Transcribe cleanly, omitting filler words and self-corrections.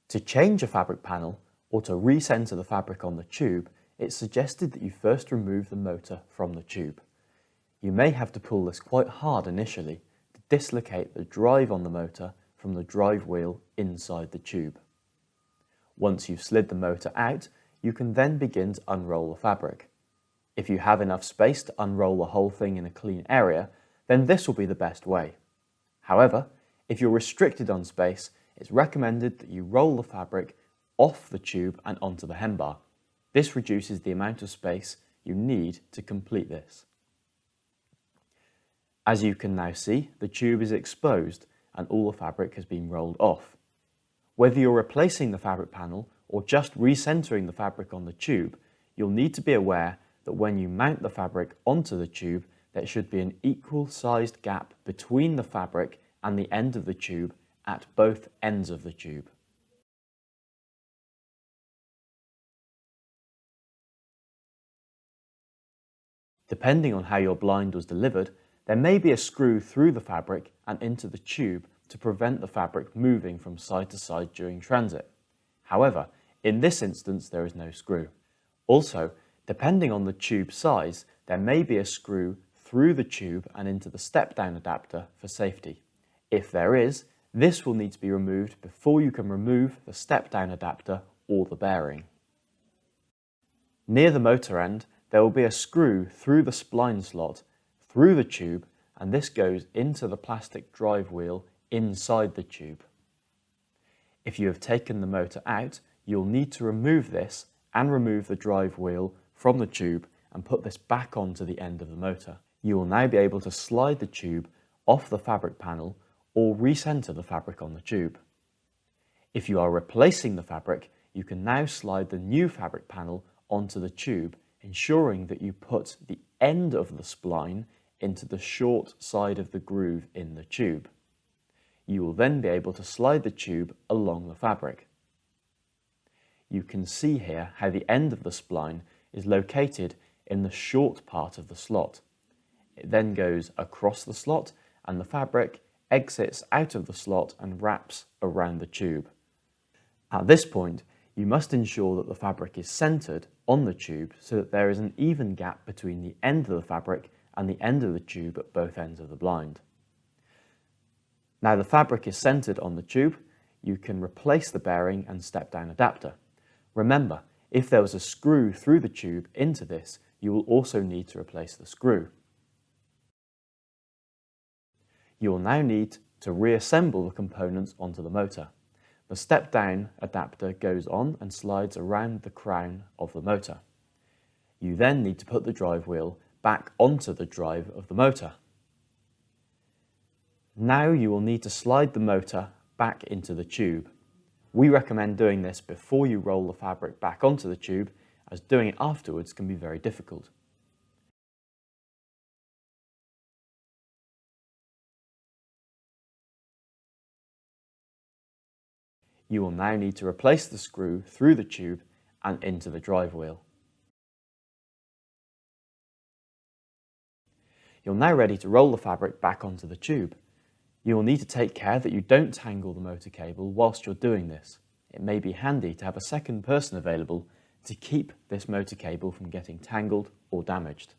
To change a fabric panel or to recenter the fabric on the tube, it's suggested that you first remove the motor from the tube. You may have to pull this quite hard initially to dislocate the drive on the motor from the drive wheel inside the tube. Once you've slid the motor out, you can then begin to unroll the fabric. If you have enough space to unroll the whole thing in a clean area, then this will be the best way. However, if you're restricted on space, it's recommended that you roll the fabric off the tube and onto the hem bar. This reduces the amount of space you need to complete this. As you can now see, the tube is exposed and all the fabric has been rolled off. Whether you're replacing the fabric panel or just recentering the fabric on the tube, you'll need to be aware that when you mount the fabric onto the tube, there should be an equal sized gap between the fabric and the end of the tube at both ends of the tube. Depending on how your blind was delivered, there may be a screw through the fabric and into the tube to prevent the fabric moving from side to side during transit. However, in this instance there is no screw. Also, depending on the tube size, there may be a screw through the tube and into the step-down adapter for safety. If there is, this will need to be removed before you can remove the step-down adapter or the bearing. Near the motor end, there will be a screw through the spline slot, through the tube, and this goes into the plastic drive wheel inside the tube. If you have taken the motor out, you'll need to remove this and remove the drive wheel from the tube and put this back onto the end of the motor. You will now be able to slide the tube off the fabric panel or recenter the fabric on the tube. If you are replacing the fabric, you can now slide the new fabric panel onto the tube, ensuring that you put the end of the spline into the short side of the groove in the tube. You will then be able to slide the tube along the fabric. You can see here how the end of the spline is located in the short part of the slot. It then goes across the slot and the fabric exits out of the slot and wraps around the tube. At this point, you must ensure that the fabric is centered on the tube so that there is an even gap between the end of the fabric and the end of the tube at both ends of the blind. Now the fabric is centered on the tube, you can replace the bearing and step-down adapter. Remember, if there was a screw through the tube into this, you will also need to replace the screw. You will now need to reassemble the components onto the motor. The step-down adapter goes on and slides around the crown of the motor. You then need to put the drive wheel back onto the drive of the motor. Now you will need to slide the motor back into the tube. We recommend doing this before you roll the fabric back onto the tube, as doing it afterwards can be very difficult. You will now need to replace the screw through the tube and into the drive wheel. You're now ready to roll the fabric back onto the tube. You will need to take care that you don't tangle the motor cable whilst you're doing this. It may be handy to have a second person available to keep this motor cable from getting tangled or damaged.